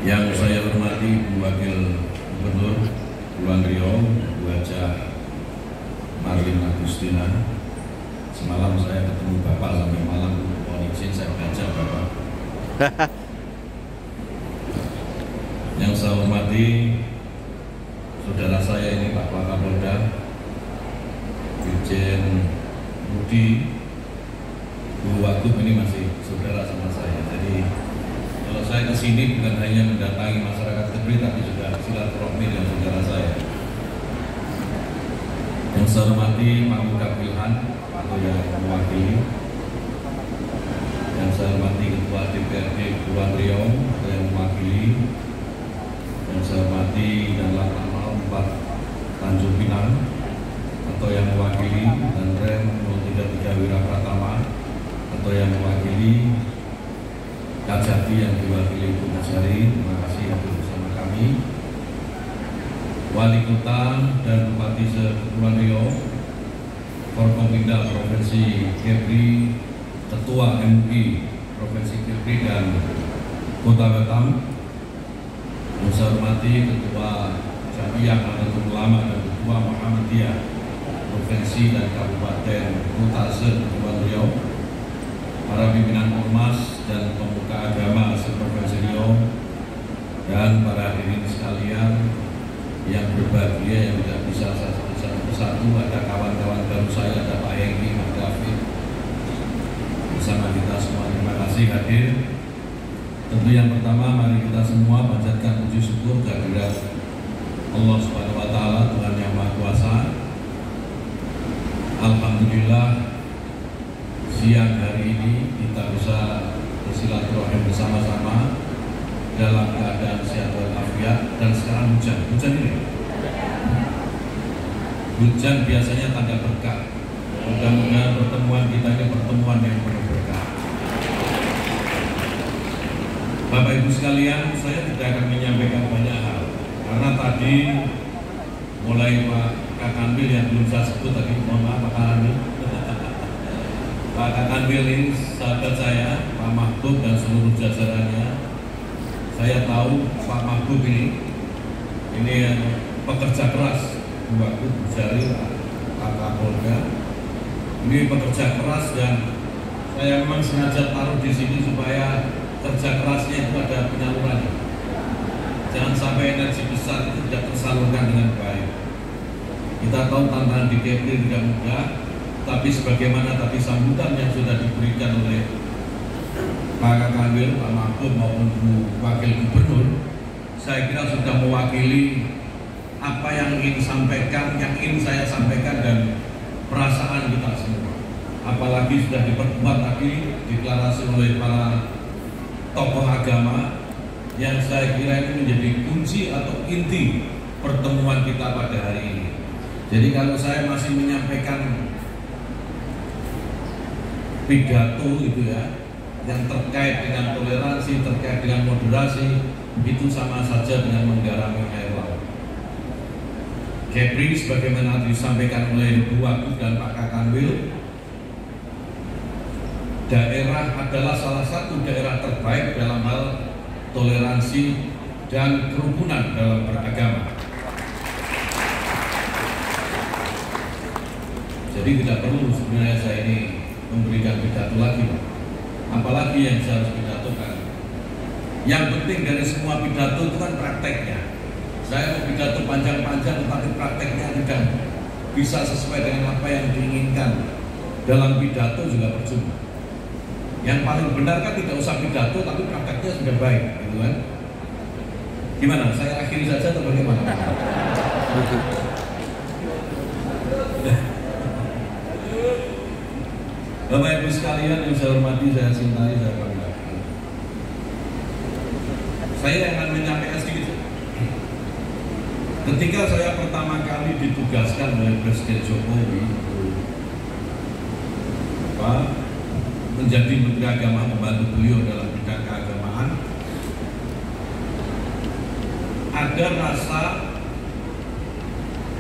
Yang saya hormati Bu Wakil Gubernur Kepulauan Riau, Bu Haja Marlin Agustina. Semalam saya ketemu Bapak sampai malam, mohon izin saya baca Bapak. Yang saya hormati saudara saya ini Pak Kapolda, Irjen Budi, Bu Wagub ini masih saudara sama saya. Jadi kalau saya ke sini bukan hanya mendatangi masyarakat Kepri, tapi juga silaturahmi dengan saudara saya. Yang saya hormati Pak Mudafilhan atau yang mewakili, yang saya hormati Ketua DPRD Kepulauan Riau atau yang mewakili, yang saya hormati dan Lantamal 4 Tanjung Pinang atau yang mewakili, dan Rem 033 Wirapratama atau yang mewakili, Kajati yang diwakili Bu Nasari, terima kasih hadir bersama kami. Wali Kota dan Bupati Kepulauan Riau, Forkompinda Provinsi Kepri, Ketua MUI Provinsi Kepri dan Kota Batam, yang saya hormati Ketua Jamiah Nahdlatul Ulama dan Ketua Muhammadiyah Provinsi dan Kabupaten Kota Kepulauan Riau, para pimpinan ormas dan pemuka agama se-Provinsi Riau, dan para hadirin sekalian yang berbahagia yang tidak bisa saya sebut satu-satu. Ada kawan-kawan baru saya, ada Pak Hengki, Pak David bersama kita semua. Terima kasih hadir. Tentu yang pertama, mari kita semua panjatkan puji syukur kehadirat Allah Subhanahu wa Ta'ala, Tuhan yang Maha Kuasa. Alhamdulillah, siang hari ini kita bisa bersilaturahim bersama-sama dalam keadaan sehat walafiat. Dan sekarang hujan ini. Hujan biasanya tanda berkah. Mudah-mudahan pertemuan kita ini pertemuan yang penuh berkah. Bapak Ibu sekalian, saya tidak akan menyampaikan banyak hal karena tadi mulai Pak Kakanwil yang belum saya sebut tadi, mohon maaf Pak Kakanwil. Pak Kakanwil ini sahabat saya, Pak Mahbub dan seluruh jajarannya. Saya tahu Pak Mahbub ini pekerja keras, Bu Wagub, Bu Jari, Pak Kapolda. Ini pekerja keras dan saya memang sengaja taruh di sini supaya kerja kerasnya itu ada penyalurannya. Jangan sampai energi besar itu tidak tersalurkan dengan baik. Kita tahu tantangan di Kepri tidak mudah, tapi sebagaimana tadi sambutan yang sudah diberikan oleh Pak Kakanwil, Pak Mahbub maupun Bu Wakil Gubernur, saya kira sudah mewakili apa yang ingin saya sampaikan dan perasaan kita semua. Apalagi sudah diperkuat tadi deklarasi oleh para tokoh agama yang saya kira ini menjadi kunci atau inti pertemuan kita pada hari ini. Jadi kalau saya masih menyampaikan pidato itu ya, yang terkait dengan toleransi, terkait dengan moderasi, itu sama saja dengan menggarami air laut. Kepri sebagaimana disampaikan oleh Bu Wagub dan Pak Kakanwil, daerah adalah salah satu daerah terbaik dalam hal toleransi dan kerukunan dalam beragama. Jadi tidak perlu sebenarnya saya ini memberikan pidato lagi, Pak. Apalagi yang saya harus pidatokan. Yang penting dari semua pidato itu kan prakteknya. Saya mau pidato panjang-panjang, tetapi prakteknya tidak bisa sesuai dengan apa yang diinginkan dalam pidato juga percuma. Yang paling benar kan tidak usah pidato, tapi prakteknya sudah baik, gitu kan? Gimana? Saya akhiri saja atau bagaimana? Bapak Ibu sekalian yang saya hormati, saya cintai, saya banggakan. Saya akan menyampaikan sedikit. Ketika saya pertama kali ditugaskan oleh Presiden Jokowi menjadi Menteri Agama, membantu beliau dalam bidang keagamaan, ada rasa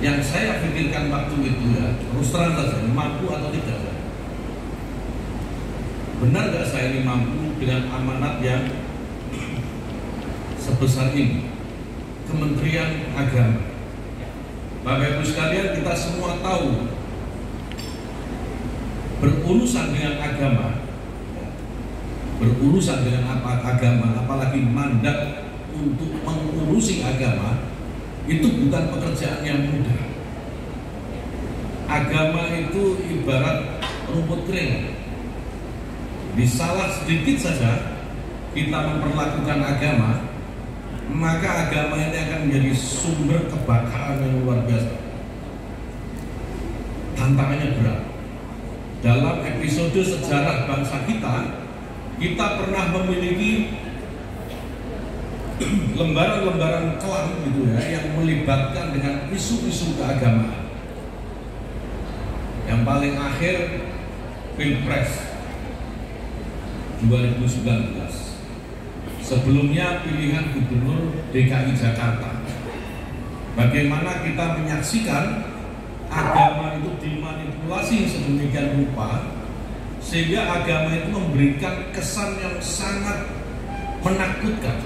yang saya pikirkan waktu itu ya, terus terang saja, mampu atau tidak. Benar nggak saya ini mampu dengan amanat yang sebesar ini, Kementerian Agama. Bapak Ibu sekalian, kita semua tahu berurusan dengan agama, berurusan dengan agama, apalagi mandat untuk mengurusi agama, itu bukan pekerjaan yang mudah. Agama itu ibarat rumput kering. Disalah sedikit saja kita memperlakukan agama, maka agama ini akan menjadi sumber kebakaran yang luar biasa. Tantangannya berat. Dalam episode sejarah bangsa kita pernah memiliki lembaran-lembaran kelam gitu ya, yang melibatkan dengan isu-isu keagamaan. Yang paling akhir Pilpres 2019. Sebelumnya pilihan gubernur DKI Jakarta. Bagaimana kita menyaksikan agama itu dimanipulasi sedemikian rupa sehingga agama itu memberikan kesan yang sangat menakutkan.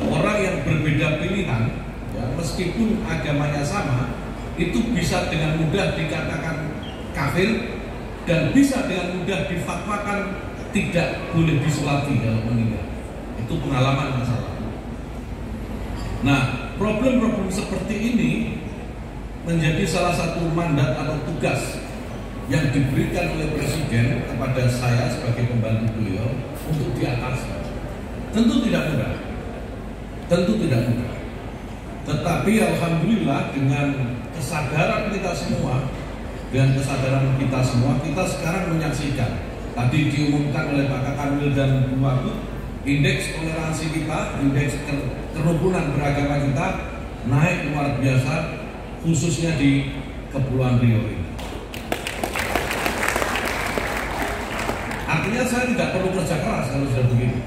Orang yang berbeda pilihan, ya, meskipun agamanya sama, itu bisa dengan mudah dikatakan kafir dan bisa dengan mudah difatwakan tidak boleh disolati kalau meninggal. Itu pengalaman masa lalu. Nah, problem-problem seperti ini menjadi salah satu mandat atau tugas yang diberikan oleh Presiden kepada saya sebagai pembantu beliau untuk diatasi. Tentu tidak mudah. Tentu tidak mudah. Tetapi alhamdulillah dengan kesadaran kita semua, kita sekarang menyaksikan. Tadi diumumkan oleh Pak Kakamil dan Bu Wagub, indeks toleransi kita, indeks kerukunan beragama kita naik luar biasa, khususnya di Kepulauan Riau ini. Artinya saya tidak perlu kerja keras kalau sudah begini.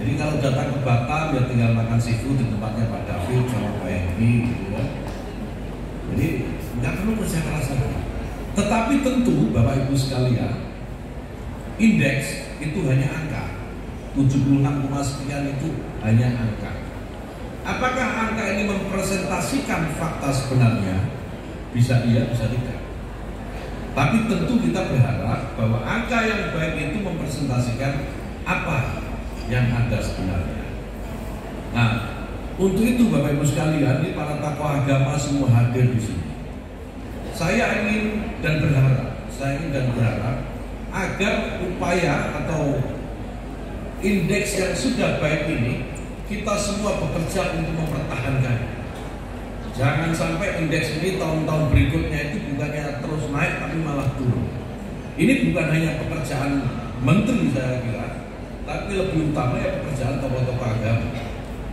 Jadi kalau datang ke Batam ya tinggal makan seafood di tempatnya Pak David sama Pak Hendy gitu ya. Jadi nggak perlu kerja keras lagi. Tetapi tentu Bapak Ibu sekalian, indeks itu hanya angka. 76, sekian itu hanya angka. Apakah angka ini mempresentasikan fakta sebenarnya? Bisa iya, bisa tidak. Tapi tentu kita berharap bahwa angka yang baik itu mempresentasikan apa yang ada sebenarnya. Nah, untuk itu Bapak Ibu sekalian, ini para tokoh agama semua hadir di sini. Saya ingin dan berharap agar upaya atau indeks yang sudah baik ini kita semua bekerja untuk mempertahankan. Jangan sampai indeks ini tahun-tahun berikutnya itu bukannya terus naik tapi malah turun. Ini bukan hanya pekerjaan menteri saya kira, tapi lebih utama ya pekerjaan tokoh-tokoh agama.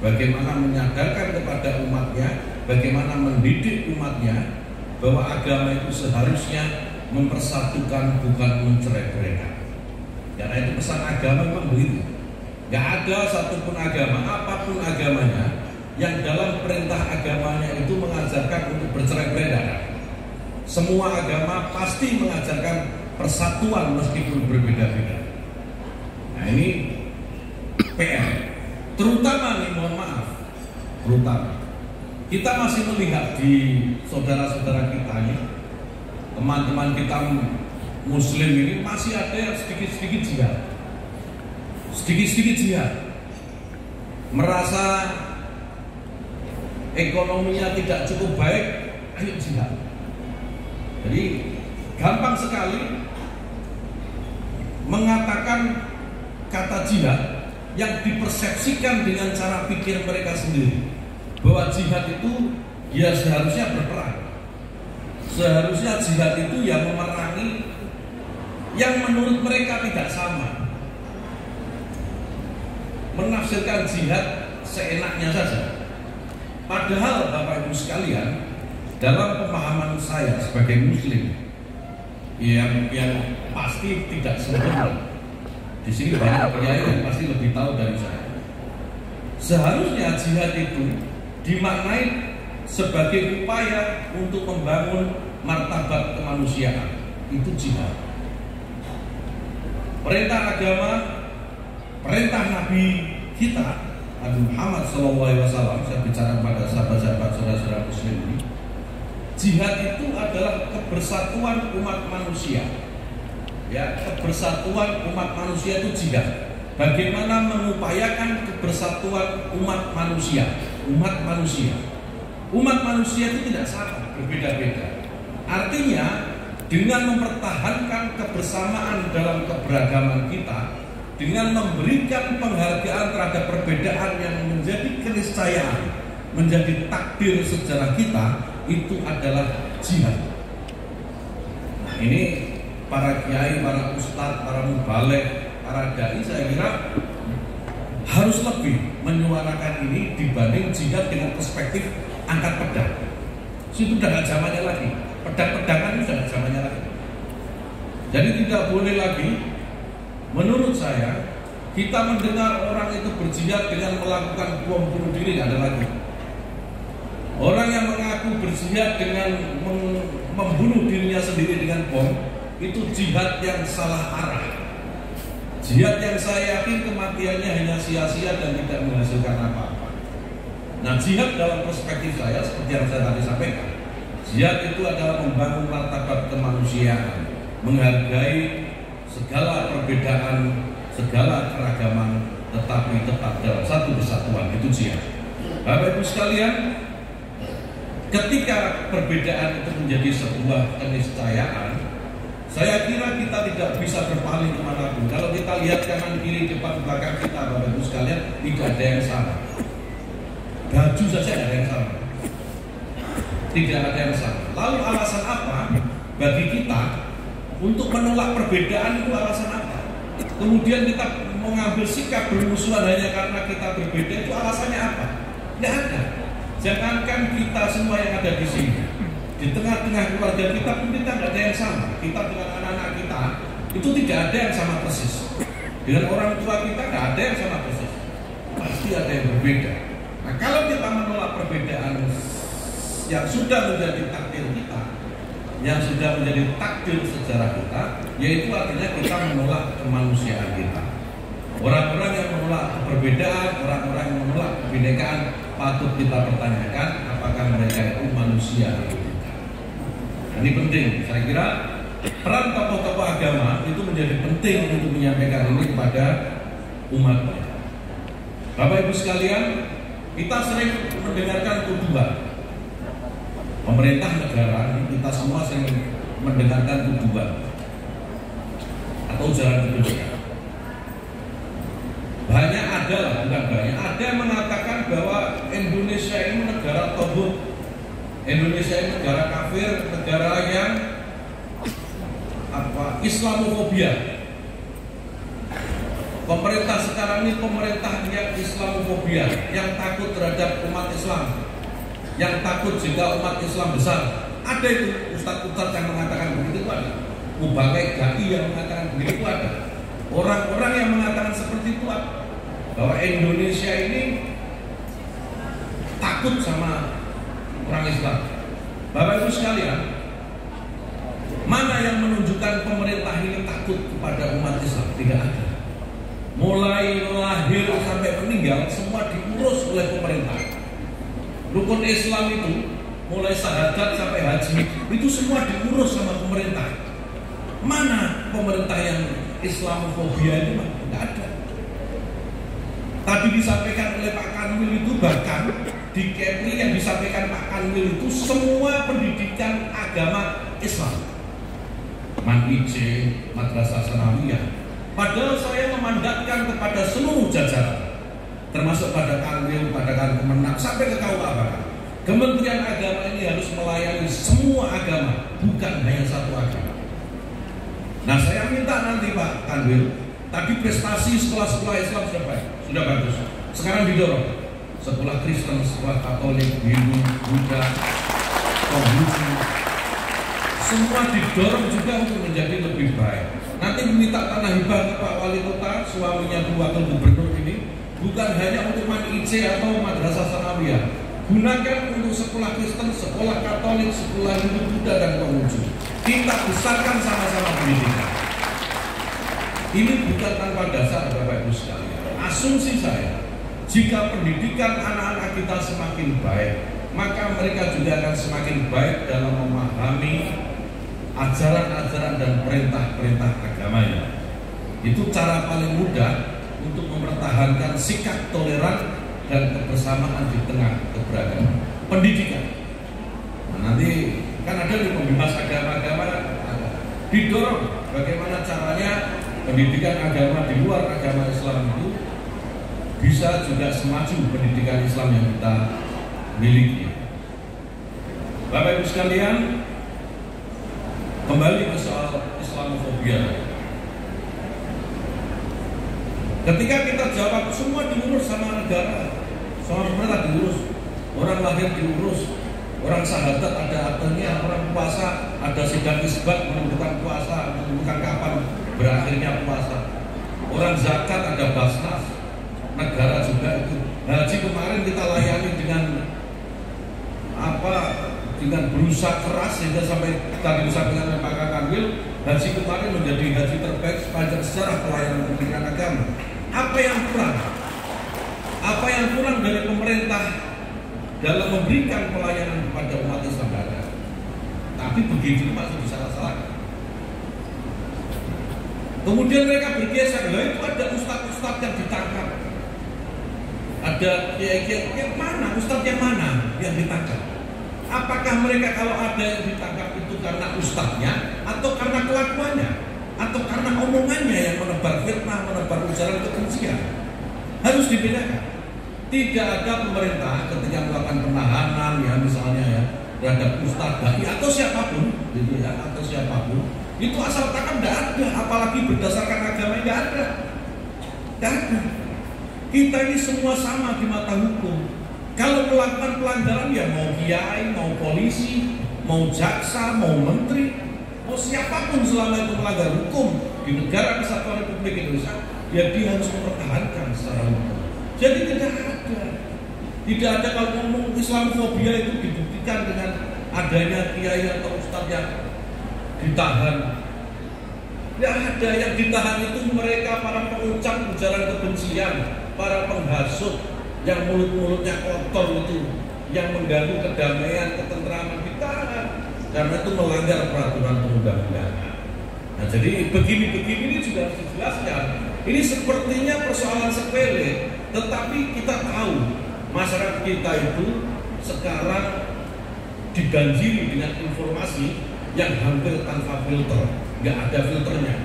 Bagaimana menyadarkan kepada umatnya, bagaimana mendidik umatnya bahwa agama itu seharusnya mempersatukan bukan mencerai-beraikan. Karena itu pesan agama memang begitu. Gak ada satupun agama, apapun agamanya, yang dalam perintah agamanya itu mengajarkan untuk bercerai-berai. Semua agama pasti mengajarkan persatuan meskipun berbeda-beda. Nah ini PR. Terutama nih, mohon maaf, terutama kita masih melihat di saudara-saudara kita nih, teman-teman kita Muslim ini masih ada yang sedikit-sedikit jihad. Sedikit-sedikit jihad. Merasa ekonominya tidak cukup baik, ayo jihad. Jadi gampang sekali mengatakan kata jihad yang dipersepsikan dengan cara pikir mereka sendiri, bahwa jihad itu ya seharusnya berperang. Seharusnya jihad itu yang memerangi yang menurut mereka tidak sama. Menafsirkan jihad seenaknya saja. Padahal Bapak Ibu sekalian, dalam pemahaman saya sebagai Muslim yang pasti tidak sempurna. Di sini banyak kiai yang pasti lebih tahu dari saya. Seharusnya jihad itu dimaknai sebagai upaya untuk membangun martabat kemanusiaan. Itu jihad. Perintah agama, perintah Nabi kita Nabi Muhammad SAW, saya bicara pada sahabat-sahabat saudara-saudara muslim ini, jihad itu adalah kebersatuan umat manusia. Ya, kebersatuan umat manusia itu jihad. Bagaimana mengupayakan kebersatuan umat manusia? Umat manusia itu tidak sama, berbeda-beda. Artinya dengan mempertahankan kebersamaan dalam keberagaman kita, dengan memberikan penghargaan terhadap perbedaan yang menjadi keniscayaan, menjadi takdir sejarah kita, itu adalah jihad. Nah, ini para kiai, para ustadz, para mubalek, para dai, saya kira harus lebih menyuarakan ini dibanding jihad dengan perspektif angkat pedang. Itu sudah nggak zamannya lagi. Pedang-pedangan itu sudah nggak zamannya lagi. Jadi tidak boleh lagi, menurut saya, kita mendengar orang itu berjihad dengan melakukan bom bunuh diri, nggak ada lagi. Orang yang mengaku berjihad dengan membunuh dirinya sendiri dengan bom, itu jihad yang salah arah. Jihad yang saya yakin kematiannya hanya sia-sia dan tidak menghasilkan apa-apa. Nah, jihad dalam perspektif saya seperti yang saya tadi sampaikan, jihad itu adalah membangun martabat kemanusiaan, menghargai segala perbedaan, segala keragaman, tetapi tetap dalam satu kesatuan, itu jihad. Bapak Ibu sekalian, ketika perbedaan itu menjadi sebuah keniscayaan, saya kira kita tidak bisa berpaling kemanapun. Kalau kita lihat kanan kiri depan belakang kita, Bapak Ibu sekalian, tidak ada yang sama. Baju saja tidak ada yang sama. Tidak ada yang sama. Lalu alasan apa bagi kita untuk menolak perbedaan itu alasan apa? Kemudian kita mengambil sikap bermusuhan hanya karena kita berbeda, itu alasannya apa? Tidak ada. Jangankan kita semua yang ada di sini, di tengah-tengah keluarga kita pun kita tidak ada yang sama. Kita dengan anak-anak kita itu tidak ada yang sama persis. Dengan orang tua kita tidak ada yang sama persis. Pasti ada yang berbeda. Nah, kalau kita menolak perbedaan yang sudah menjadi takdir kita, yang sudah menjadi takdir sejarah kita, yaitu artinya kita menolak kemanusiaan kita. Orang-orang yang menolak perbedaan, orang-orang yang menolak kebinekaan, patut kita pertanyakan apakah mereka itu manusia atau tidak. Ini penting. Saya kira peran tokoh-tokoh agama itu menjadi penting untuk menyampaikan ini kepada umatnya. Bapak Ibu sekalian, kita sering mendengarkan tuduhan. Pemerintah negara, kita semua sering mendengarkan tuduhan atau ujaran kebencian. Banyak ada lah, bukan banyak. Ada yang mengatakan bahwa Indonesia ini negara togut, Indonesia ini negara kafir, negara yang Islamofobia. Pemerintah sekarang ini pemerintah yang Islamofobia, yang takut terhadap umat Islam, yang takut jika umat Islam besar. Ada itu ustadz-ustadz yang mengatakan begitu, itu ada. Mubalek dai yang mengatakan begitu, itu ada. Orang-orang yang mengatakan seperti itu ada. Bahwa Indonesia ini takut sama orang Islam. Bapak Ibu sekalian, mana yang menunjukkan pemerintah ini takut kepada umat Islam? Tidak ada. Mulai lahir sampai meninggal semua diurus oleh pemerintah. Rukun Islam itu mulai syahadat sampai haji itu semua diurus sama pemerintah. Mana pemerintah yang Islamofobia ini? Tidak ada. Tadi disampaikan oleh Pak Kanwil itu, bahkan di Kepri yang disampaikan Pak Kanwil itu semua pendidikan agama Islam, Man-IC, Madrasah Sanawiyah. Padahal saya memandatkan kepada seluruh jajaran, termasuk pada Kanwil, pada Kemenang, sampai ke KUA. Kementerian Agama ini harus melayani semua agama, bukan hanya satu agama. Nah, saya minta nanti Pak Kanwil, tadi prestasi sekolah-sekolah Islam sudah baik, sudah bagus. Sekarang didorong sekolah Kristen, sekolah Katolik, Hindu, Buddha, Konghucu, semua didorong juga untuk menjadi lebih baik. Nanti meminta tanah hibah ke Pak Wali Kota, suaminya Bu Wakil Gubernur ini, bukan hanya untuk Man-IC atau Madrasah Sanawiyah, gunakan untuk sekolah Kristen, sekolah Katolik, sekolah Hindu, Buddha, dan Konghucu. Kita besarkan sama-sama pendidikan. Ini bukan tanpa dasar, Bapak Ibu sekalian. Asumsi saya, Jika pendidikan anak-anak kita semakin baik, maka mereka juga akan semakin baik dalam memahami ajaran-ajaran dan perintah-perintah agamanya. Itu cara paling mudah untuk mempertahankan sikap toleran dan kebersamaan di tengah keberagaman. Pendidikan. Nah, nanti kan ada di pembebas agama-agama, didorong bagaimana caranya pendidikan agama di luar agama Islam itu bisa juga semaju pendidikan Islam yang kita miliki. Bapak Ibu sekalian, kembali ke soal Islamofobia. Ketika kita jawab semua diurus sama negara, sama pemerintah diurus, orang lahir diurus, orang syahadat ada aktenya, orang puasa ada sidang isbat menentukan puasa, menentukan kapan berakhirnya puasa, orang zakat ada basnas, negara juga itu. Haji kemarin kita layani dengan dengan berusaha keras sehingga sampai tadi disampaikan oleh Pak Kanwil, haji kemarin menjadi haji terbaik sepanjang sejarah pelayanan pendidikan agama. Apa yang kurang? Apa yang kurang dari pemerintah dalam memberikan pelayanan kepada umat Islam? Tapi begitu masih disalah-salahkan. Kemudian mereka bergeser, itu ada ustadz-ustadz yang ditangkap, ada kiai-kiai yang mana, ustadz yang mana yang ditangkap? Apakah mereka kalau ada yang ditangkap itu karena ustadznya atau karena kelakuannya atau karena omongannya yang menebar fitnah, menebar ujaran kebencian? Harus dibedakan. Tidak ada pemerintah ketika melakukan penahanan ya misalnya ya terhadap ustadz, dai atau siapapun, gitu ya, atau siapapun itu asal takkan tidak ada, apalagi berdasarkan agama tidak ada. Tidak ada. Kita ini semua sama di mata hukum. Kalau melakukan pelanggaran ya mau kiai, mau polisi, mau jaksa, mau menteri, mau siapapun selama itu melanggar hukum di negara kesatuan Republik Indonesia, ya dia harus mempertahankan secara hukum. Jadi tidak ada kalau ngomong Islamofobia itu dibuktikan dengan adanya kiai atau ustadz yang ditahan. Ya ada yang ditahan itu mereka para pengucap ujaran kebencian, para penghasut yang mulut-mulutnya kotor itu, yang mengganggu kedamaian, ketentraman, ditahan karena itu melanggar peraturan perundang-undangan. Nah jadi begini-begini ini juga harus dijelaskan. Ini sepertinya persoalan sepele, tetapi kita tahu masyarakat kita itu sekarang dibanjiri dengan informasi yang hampir tanpa filter, nggak ada filternya.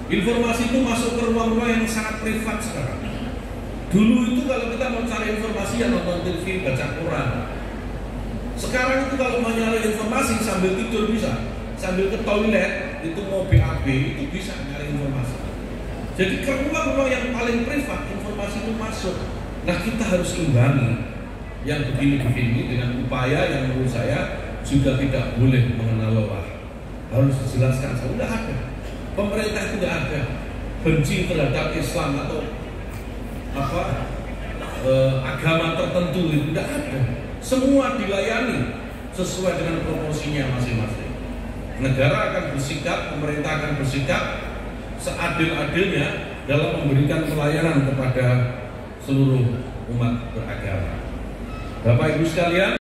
Informasi itu masuk ke ruang-ruang yang sangat privat sekarang. Dulu itu kalau kita mau cari informasi ya nonton TV, baca Quran. Sekarang itu kalau mau nyari informasi sambil tidur bisa, sambil ke toilet itu mau BAB itu bisa nyari informasi. Jadi ke ruang-ruang yang paling privat informasi itu masuk. Nah kita harus imbangi yang begini-begini dengan upaya yang menurut saya juga tidak boleh mengenal lelah. Harus dijelaskan, sudah ada. Pemerintah itu tidak ada benci terhadap Islam atau agama tertentu itu tidak ada. Semua dilayani sesuai dengan proporsinya masing-masing. Negara akan bersikap, pemerintah akan bersikap seadil-adilnya dalam memberikan pelayanan kepada seluruh umat beragama. Bapak Ibu sekalian,